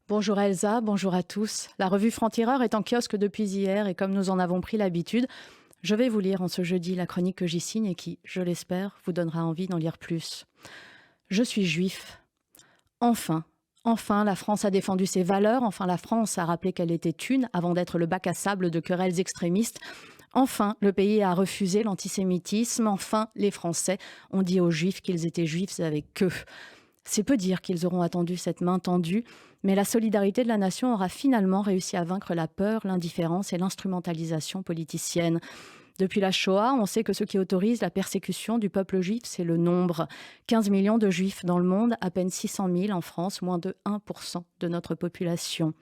Bonjour Elsa, bonjour à tous. La revue Franc-Tireur est en kiosque depuis hier et comme nous en avons pris l'habitude, je vais vous lire en ce jeudi la chronique que j'y signe et qui, je l'espère, vous donnera envie d'en lire plus. Je suis juif. Enfin, enfin, la France a défendu ses valeurs, enfin la France a rappelé qu'elle était une avant d'être le bac à sable de querelles extrémistes. Enfin, le pays a refusé l'antisémitisme. Enfin, les Français ont dit aux Juifs qu'ils étaient juifs avec eux. C'est peu dire qu'ils auront attendu cette main tendue, mais la solidarité de la nation aura finalement réussi à vaincre la peur, l'indifférence et l'instrumentalisation politicienne. Depuis la Shoah, on sait que ce qui autorise la persécution du peuple juif, c'est le nombre. 15 millions de juifs dans le monde, à peine 600 000 en France, moins de 1% de notre population.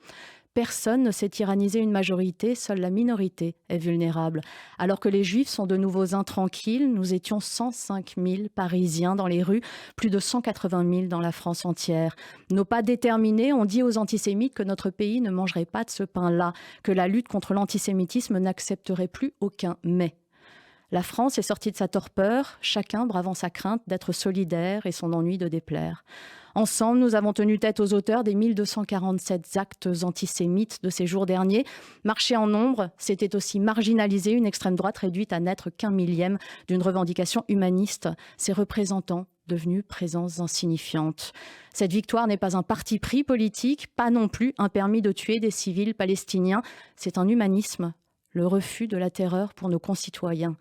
Personne ne sait tyranniser une majorité, seule la minorité est vulnérable. Alors que les Juifs sont de nouveaux intranquilles, nous étions 105 000 Parisiens dans les rues, plus de 180 000 dans la France entière. Nos pas déterminés ont dit aux antisémites que notre pays ne mangerait pas de ce pain-là, que la lutte contre l'antisémitisme n'accepterait plus aucun mais. La France est sortie de sa torpeur, chacun bravant sa crainte d'être solidaire et son ennui de déplaire. Ensemble, nous avons tenu tête aux auteurs des 1247 actes antisémites de ces jours derniers. Marcher en nombre, c'était aussi marginaliser une extrême droite réduite à n'être qu'un millième d'une revendication humaniste, ses représentants devenus présences insignifiantes. Cette victoire n'est pas un parti pris politique, pas non plus un permis de tuer des civils palestiniens, c'est un humanisme, le refus de la terreur pour nos concitoyens.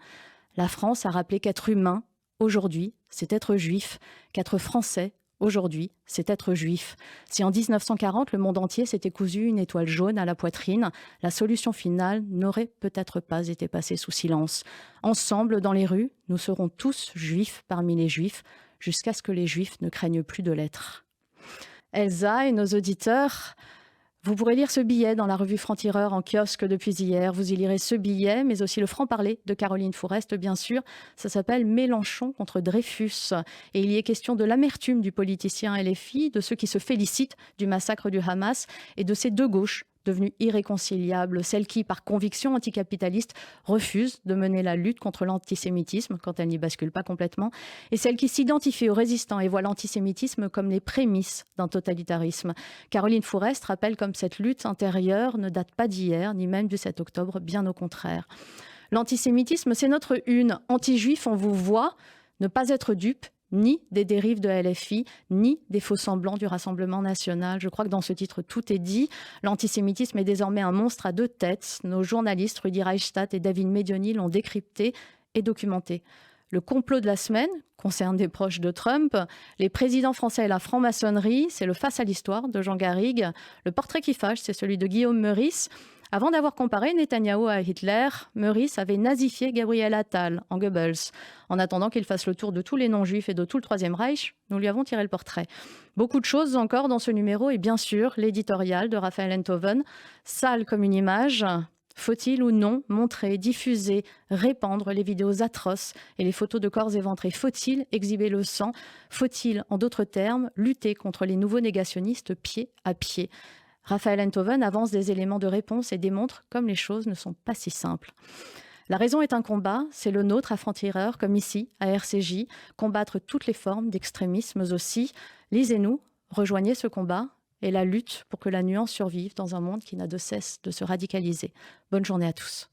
La France a rappelé qu'être humain, aujourd'hui, c'est être juif, qu'être français, aujourd'hui, c'est être juif. Si en 1940, le monde entier s'était cousu une étoile jaune à la poitrine, la solution finale n'aurait peut-être pas été passée sous silence. Ensemble, dans les rues, nous serons tous juifs parmi les juifs, jusqu'à ce que les juifs ne craignent plus de l'être. Elsa et nos auditeurs, vous pourrez lire ce billet dans la revue Franc-Tireur en kiosque depuis hier. Vous y lirez ce billet, mais aussi le franc-parler de Caroline Fourest, bien sûr. Ça s'appelle Mélenchon contre Dreyfus. Et il y est question de l'amertume du politicien LFI, de ceux qui se félicitent du massacre du Hamas et de ces deux gauches devenues irréconciliables, celles qui, par conviction anticapitaliste, refusent de mener la lutte contre l'antisémitisme, quand elle n'y bascule pas complètement, et celles qui s'identifient aux résistants et voient l'antisémitisme comme les prémices d'un totalitarisme. Caroline Fourest rappelle comme cette lutte intérieure ne date pas d'hier, ni même du 7 octobre, bien au contraire. L'antisémitisme, c'est notre une. Anti-juif, on vous voit, ne pas être dupe, ni des dérives de LFI, ni des faux-semblants du Rassemblement national. Je crois que dans ce titre, tout est dit. L'antisémitisme est désormais un monstre à deux têtes. Nos journalistes Rudi Reichstadt et David Medioni l'ont décrypté et documenté. Le complot de la semaine concerne des proches de Trump. Les présidents français et la franc-maçonnerie, c'est le face à l'histoire de Jean Garrigue. Le portrait qui fâche, c'est celui de Guillaume Meurice. Avant d'avoir comparé Netanyahou à Hitler, Meurice avait nazifié Gabriel Attal en Goebbels. En attendant qu'il fasse le tour de tous les non-juifs et de tout le Troisième Reich, nous lui avons tiré le portrait. Beaucoup de choses encore dans ce numéro et bien sûr l'éditorial de Raphaël Enthoven, sale comme une image. Faut-il ou non montrer, diffuser, répandre les vidéos atroces et les photos de corps éventrés? Faut-il exhiber le sang? Faut-il, en d'autres termes, lutter contre les nouveaux négationnistes pied à pied? Raphaël Enthoven avance des éléments de réponse et démontre comme les choses ne sont pas si simples. La raison est un combat, c'est le nôtre à Franc-Tireur, comme ici, à RCJ, combattre toutes les formes d'extrémisme aussi. Lisez-nous, rejoignez ce combat et la lutte pour que la nuance survive dans un monde qui n'a de cesse de se radicaliser. Bonne journée à tous.